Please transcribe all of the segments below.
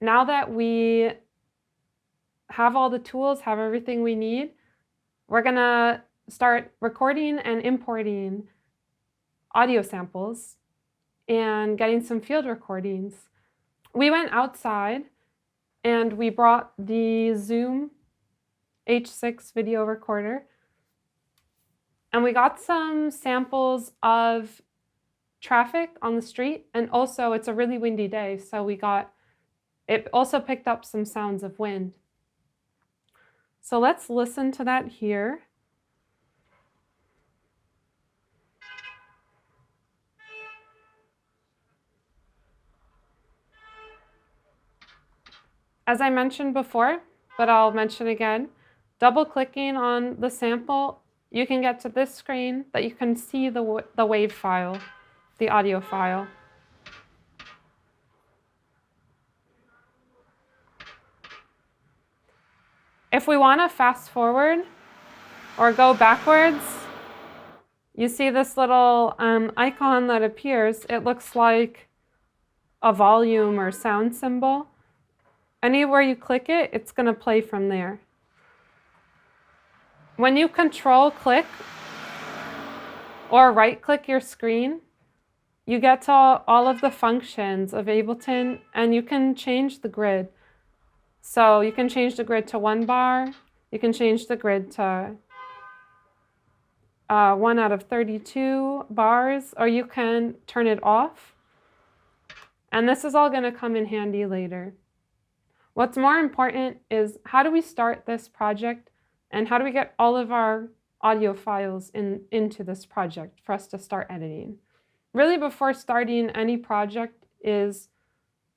now that we have all the tools, have everything we need, we're gonna start recording and importing audio samples and getting some field recordings. We went outside and we brought the Zoom H6 video recorder, and we got some samples of traffic on the street, and also it's a really windy day, so it also picked up some sounds of wind. So let's listen to that here. As I mentioned before, but I'll mention again, double-clicking on the sample, you can get to this screen that you can see the WAV file, the audio file. If we want to fast forward or go backwards, you see this little icon that appears. It looks like a volume or sound symbol. Anywhere you click it, it's going to play from there. When you control-click or right-click your screen, you get to all of the functions of Ableton, and you can change the grid. So you can change the grid to 1 bar, you can change the grid to 1 out of 32 bars, or you can turn it off. And this is all going to come in handy later. What's more important is how do we start this project and how do we get all of our audio files into this project for us to start editing. Really, before starting any project is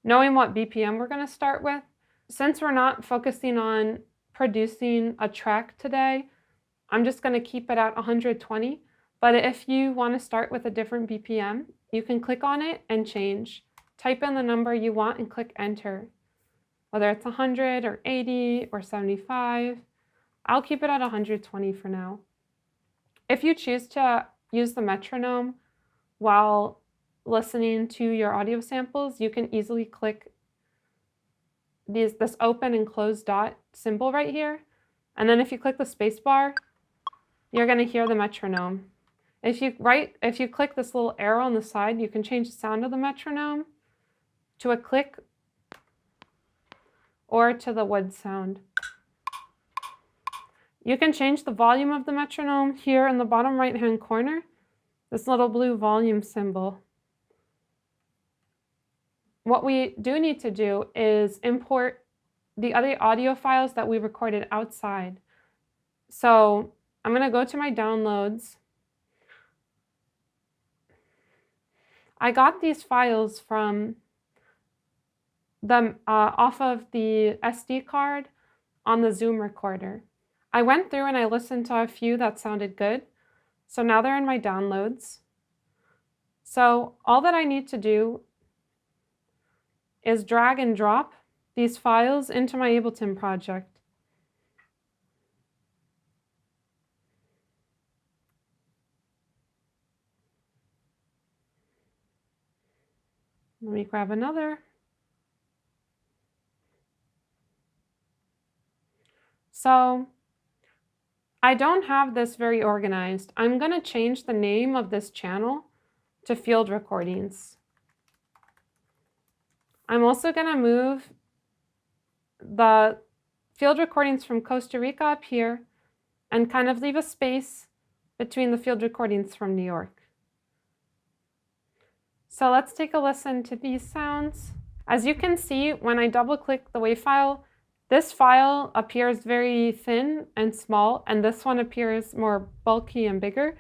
knowing what BPM we're going to start with. Since we're not focusing on producing a track today, I'm just going to keep it at 120. But if you want to start with a different BPM, you can click on it and change. Type in the number you want and click enter. Whether it's 100 or 80 or 75, I'll keep it at 120 for now. If you choose to use the metronome while listening to your audio samples, you can easily click this open and close dot symbol right here. And then if you click the space bar, you're going to hear the metronome. If you click this little arrow on the side, you can change the sound of the metronome to a click or to the wood sound. You can change the volume of the metronome here in the bottom right-hand corner, this little blue volume symbol. What we do need to do is import the other audio files that we recorded outside. So I'm going to go to my downloads. I got these files from off of the SD card on the Zoom recorder. I went through and I listened to a few that sounded good. So now they're in my downloads. So all that I need to do is drag and drop these files into my Ableton project. Let me grab another. So I don't have this very organized. I'm going to change the name of this channel to Field Recordings. I'm also going to move the field recordings from Costa Rica up here and kind of leave a space between the field recordings from New York. So let's take a listen to these sounds. As you can see, when I double-click the WAV file, this file appears very thin and small, and this one appears more bulky and bigger.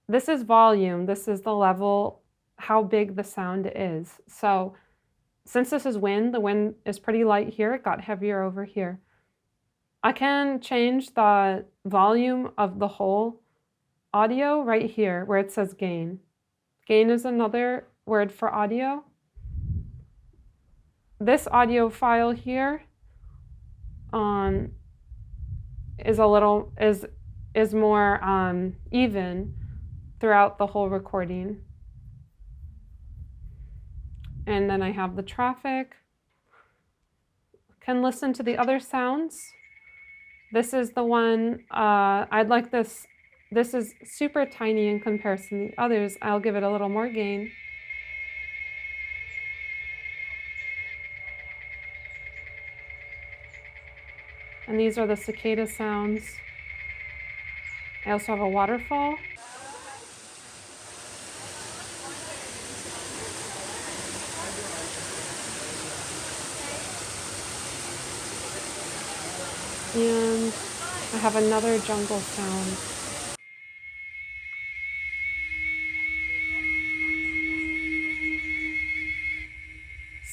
This is volume. This is the level, how big the sound is. So since this is wind, the wind is pretty light here. It got heavier over here. I can change the volume of the whole audio right here where it says gain. Gain is another word for audio. This audio file here is more even throughout the whole recording. And then I have the traffic. can listen to the other sounds. This is the one, I'd like this. This is super tiny in comparison to the others. I'll give it a little more gain. And these are the cicada sounds. I also have a waterfall. And I have another jungle sound.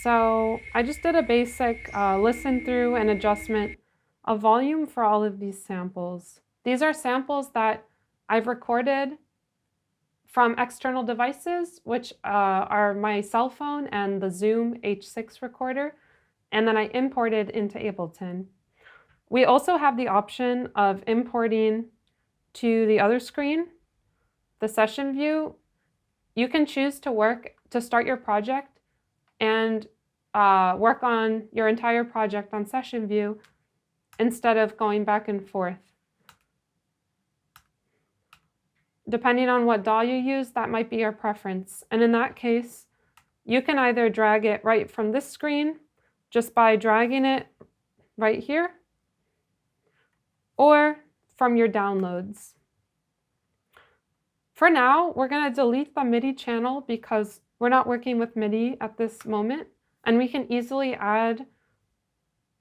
So I just did a basic listen through and adjustment of volume for all of these samples. These are samples that I've recorded from external devices, which are my cell phone and the Zoom H6 recorder, and then I imported into Ableton. We also have the option of importing to the other screen, the session view. You can choose to start your project and work on your entire project on session view instead of going back and forth. Depending on what DAW you use, that might be your preference. And in that case, you can either drag it right from this screen just by dragging it right here, or from your downloads. For now, we're going to delete the MIDI channel because we're not working with MIDI at this moment, and we can easily add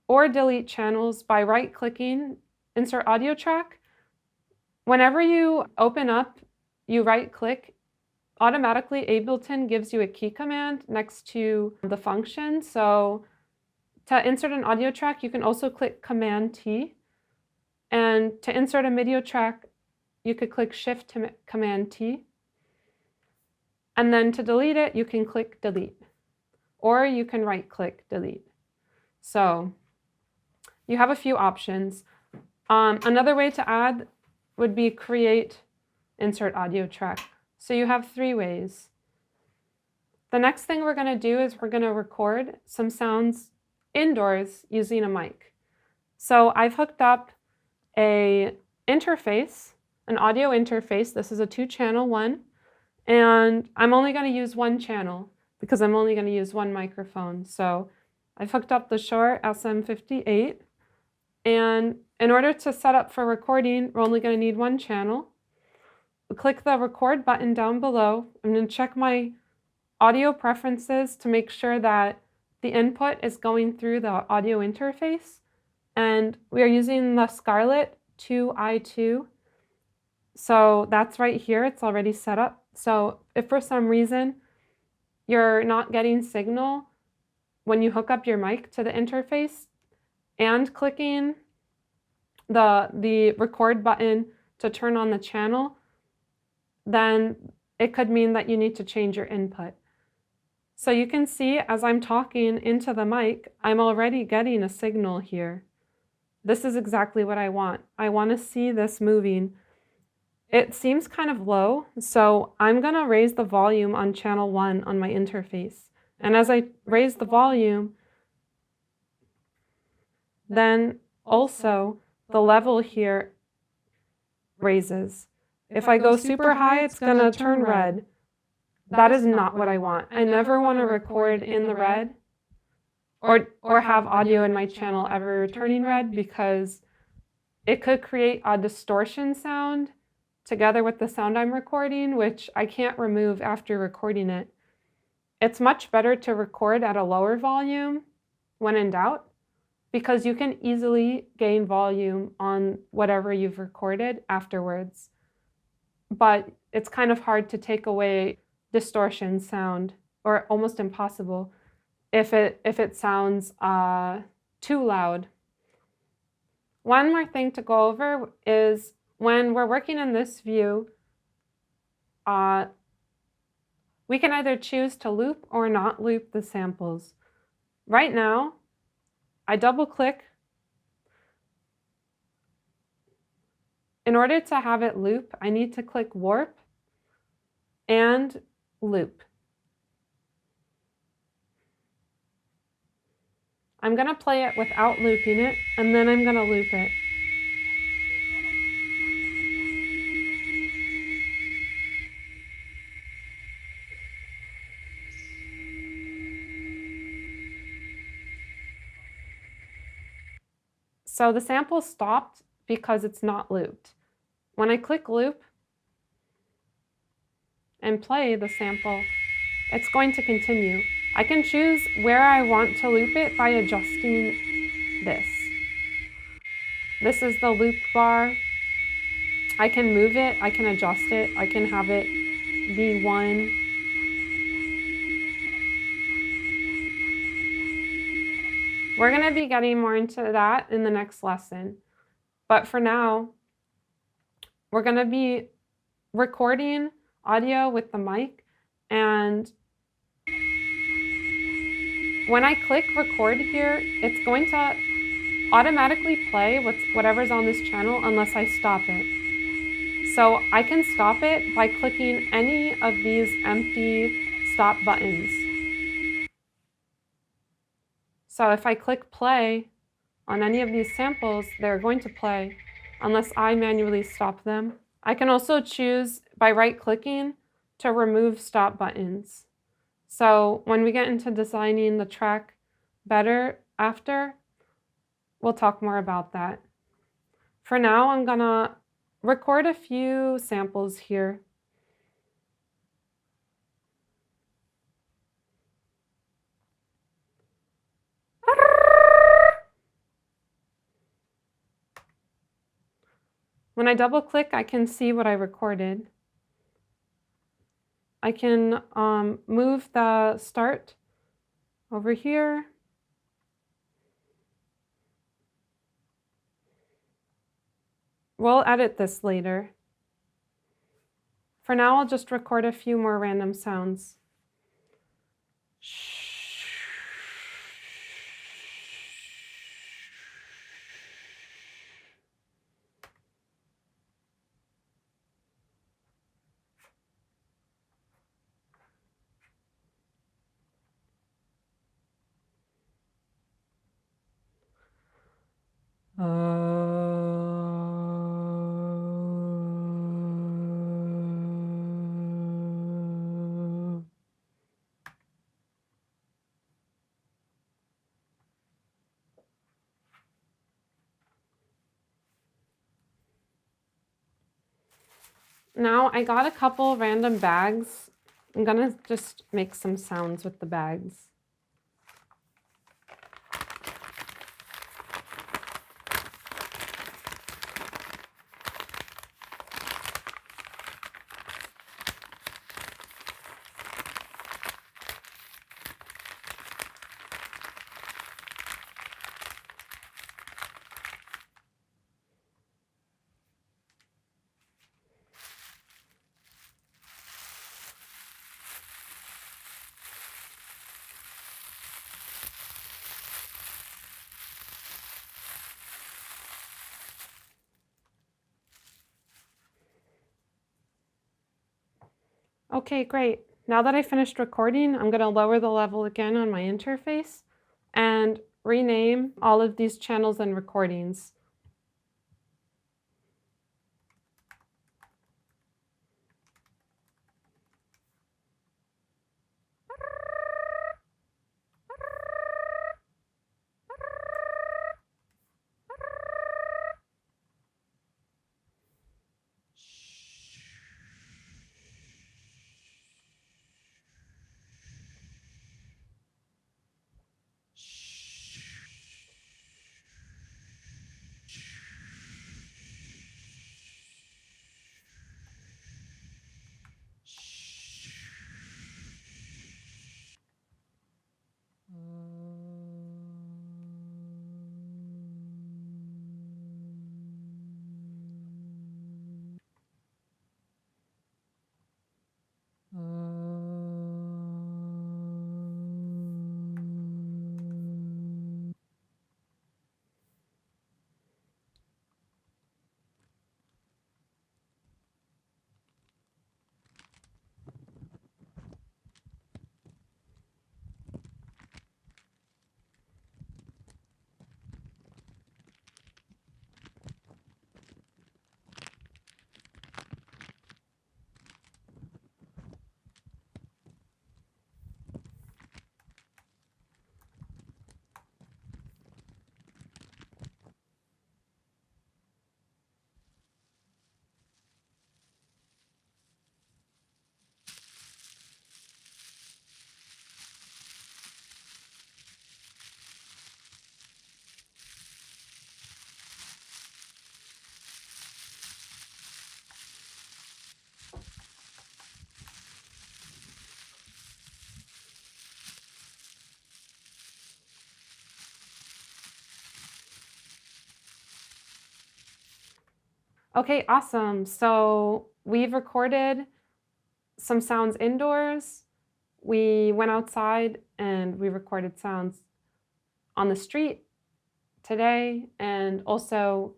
or delete channels by right-clicking Insert Audio Track. Whenever you open up, you right-click, automatically Ableton gives you a key command next to the function. So to insert an audio track, you can also click Command-T. And to insert a MIDI track, you could click Shift-Command-T. And then to delete it, you can click Delete. Or you can right-click Delete. So you have a few options. Another way to add would be Create Insert Audio Track. So you have 3 ways. The next thing we're going to do is we're going to record some sounds indoors using a mic. So I've hooked up an interface, an audio interface. This is a 2-channel one, and I'm only going to use 1 channel because I'm only going to use 1 microphone. So I've hooked up the Shure SM58, and in order to set up for recording, we're only going to need 1 channel. We'll click the record button down below. I'm going to check my audio preferences to make sure that the input is going through the audio interface. And we are using the Scarlett 2i2. So that's right here. It's already set up. So if for some reason you're not getting signal when you hook up your mic to the interface and clicking the record button to turn on the channel, then it could mean that you need to change your input. So you can see as I'm talking into the mic, I'm already getting a signal here. This is exactly what I want. I want to see this moving. It seems kind of low, so I'm going to raise the volume on channel 1 on my interface. And as I raise the volume, then also the level here raises. If I go super high, it's going to turn red. That is not what I want. I never want to record in the red or have audio in my channel ever turning red, because it could create a distortion sound together with the sound I'm recording, which I can't remove after recording it. It's much better to record at a lower volume when in doubt, because you can easily gain volume on whatever you've recorded afterwards. But it's kind of hard to take away distortion sound, or almost impossible if it sounds too loud. One more thing to go over is when we're working in this view, we can either choose to loop or not loop the samples. Right now, I double click. In order to have it loop, I need to click warp and loop. I'm going to play it without looping it, and then I'm going to loop it. So the sample stopped because it's not looped. When I click loop and play the sample, it's going to continue. I can choose where I want to loop it by adjusting this. This is the loop bar. I can move it, I can adjust it, I can have it be one. We're going to be getting more into that in the next lesson. But for now, we're going to be recording audio with the mic, and when I click record here, it's going to automatically play whatever's on this channel unless I stop it. So I can stop it by clicking any of these empty stop buttons. So if I click play on any of these samples, they're going to play unless I manually stop them. I can also choose by right-clicking to remove stop buttons. So when we get into designing the track better after, we'll talk more about that. For now, I'm gonna record a few samples here. When I double click, I can see what I recorded. I can move the start over here. We'll edit this later. For now, I'll just record a few more random sounds. Now I got a couple random bags. I'm gonna just make some sounds with the bags. Okay, great. Now that I finished recording, I'm going to lower the level again on my interface and rename all of these channels and recordings. Okay, awesome. So we've recorded some sounds indoors. We went outside and we recorded sounds on the street today. And also,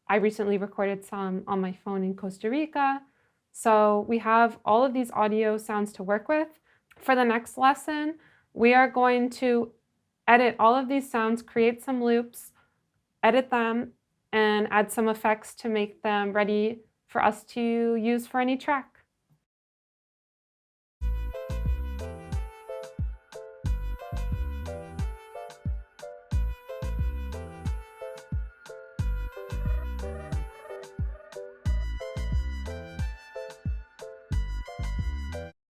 I recently recorded some on my phone in Costa Rica. So we have all of these audio sounds to work with. For the next lesson, we are going to edit all of these sounds, create some loops, edit them, and add some effects to make them ready for us to use for any track.